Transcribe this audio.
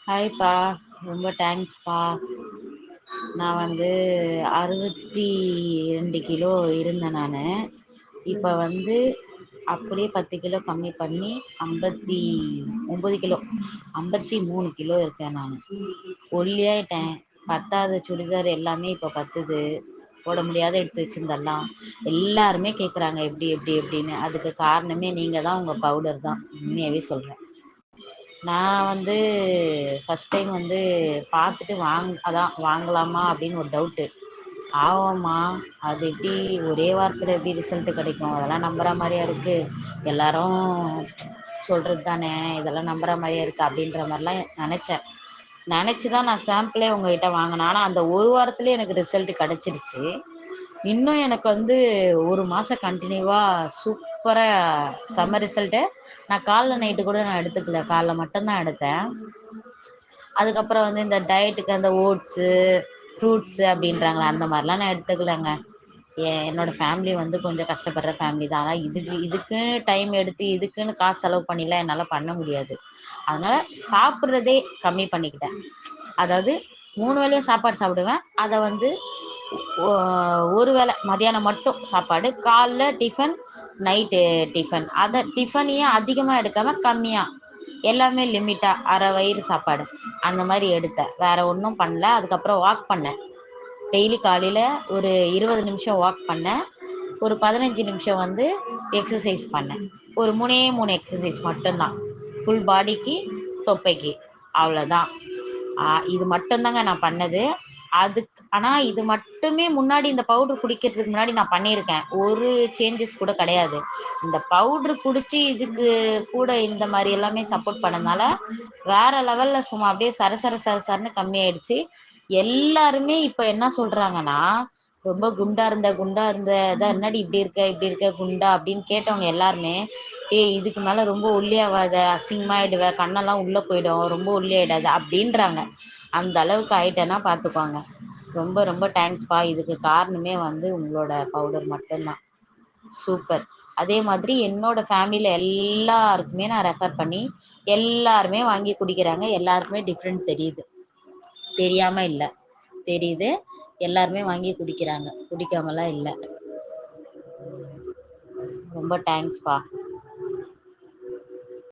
ஹாய்ப்பா. ரொம்ப தேங்க்ஸ்ப்பா. நான் வந்து 62 கிலோ இருந்தேன் நானு. இப்ப வந்து அப்படியே 10 கிலோ கம்மி பண்ணி 59 கிலோ 53 கிலோ இருக்கேன் நானு. ஒல்லியாயிட்டேன். பத்தாத சுடிதார் எல்லாமே இப்ப பத்துது. போட முடியாத எடுத்து வச்சிருந்தெல்லாம். எல்லாருமே கேட்குறாங்க எப்படி எப்படி எப்படின்னு. அதுக்கு காரணமே நீங்க தான், உங்க பவுடர் தான். உண்மையாவே சொல்றேன். நான் வந்து ஃபர்ஸ்ட் டைம் வந்து பார்த்துட்டு அதான் வாங்கலாமா அப்படின்னு ஒரு டவுட்டு. ஆமாம்மா, அது எப்படி ஒரே வாரத்தில் எப்படி ரிசல்ட் கிடைக்கும்? அதெல்லாம் நம்புற மாதிரியா இருக்கு. எல்லாரும் சொல்றது தானே, இதெல்லாம் நம்புற மாதிரியா இருக்கு அப்படின்ற மாதிரிலாம் நினச்சேன். நினச்சி தான் நான் சாம்பிளே உங்ககிட்ட வாங்கினேன். ஆனால் அந்த ஒரு வாரத்துலேயே எனக்கு ரிசல்ட் கிடச்சிருச்சு. இன்னும் எனக்கு வந்து ஒரு மாதம் கண்டினியூவாக சூப்பராக செம்ம ரிசல்ட்டு. நான் காலைல நைட்டு கூட நான் எடுத்துக்கல, காலைல மட்டும்தான் எடுத்தேன். அதுக்கப்புறம் வந்து இந்த டயட்டுக்கு அந்த ஓட்ஸு ஃப்ரூட்ஸு அப்படின்றாங்களே, அந்த மாதிரிலாம் நான் எடுத்துக்கலைங்க. என்னோடய ஃபேமிலி வந்து கொஞ்சம் கஷ்டப்படுற ஃபேமிலி தான். ஆனால் இதுக்குன்னு டைம் எடுத்து இதுக்குன்னு காசு செலவு பண்ணிலாம் என்னால் பண்ண முடியாது. அதனால் சாப்பிட்றதே கம்மி பண்ணிக்கிட்டேன். அதாவது 3 வேளையும் சாப்பாடு சாப்பிடுவேன். அதை வந்து ஒரு வேளை மதியானம் மட்டும் சாப்பாடு, காலைல டிஃபன், நைட்டு டிஃபன். அதை டிஃபனையே அதிகமாக எடுக்காம கம்மியாக, எல்லாமே லிமிட்டாக அரை வயிறு சாப்பாடு அந்த மாதிரி எடுத்தேன். வேற ஒன்றும் பண்ணல. அதுக்கப்புறம் வாக் பண்ணேன். டெய்லி காலையில் ஒரு 20 நிமிஷம் வாக் பண்ணேன். ஒரு 15 நிமிஷம் வந்து எக்ஸசைஸ் பண்ணேன். ஒரு 3 எக்ஸசைஸ் மட்டும்தான், ஃபுல் பாடிக்கு, தொப்பைக்கு, அவ்வளோதான். இது மட்டும்தாங்க நான் பண்ணது. ஆனால் இது மட்டுமே முன்னாடி இந்த பவுடர் குடிக்கிறதுக்கு முன்னாடி நான் பண்ணியிருக்கேன். ஒரு சேஞ்சஸ் கூட கிடையாது. இந்த பவுடர் குடிச்சு இதுக்கு கூட இந்த மாதிரி எல்லாமே சப்போர்ட் பண்ணதுனால வேற லெவல்ல சும்மா அப்படியே சரசரன்னு கம்மியாயிடுச்சு. எல்லாருமே இப்ப என்ன சொல்றாங்கன்னா, ரொம்ப குண்டா இருந்த இதான் என்னடி இப்படி இருக்க குண்டா அப்படின்னு கேட்டவங்க எல்லாருமே, இதுக்கு மேல ரொம்ப ஒல்லியாவாத, அசிங்கமாயிடுவ, கண்ணெல்லாம் உள்ள போயிடும், ரொம்ப ஒல்லியாயிடாத அப்படின்றாங்க. அந்த அளவுக்கு ஆயிட்டேன்னா பார்த்துக்கோங்க. ரொம்ப ரொம்ப தேங்க்ஸ்ப்பா. இதுக்கு காரணமே வந்து உங்களோட பவுடர் மட்டும்தான். சூப்பர். அதே மாதிரி என்னோட ஃபேமிலியில எல்லாருக்குமே நான் ரெஃபர் பண்ணி எல்லாருமே வாங்கி குடிக்கிறாங்க. எல்லாருக்குமே டிஃப்ரெண்ட் தெரியுது. தெரியாம இல்லை, தெரியுது. எல்லாருமே வாங்கி குடிக்கிறாங்க, குடிக்காமலாம் இல்லை. ரொம்ப தேங்க்ஸ்ப்பா.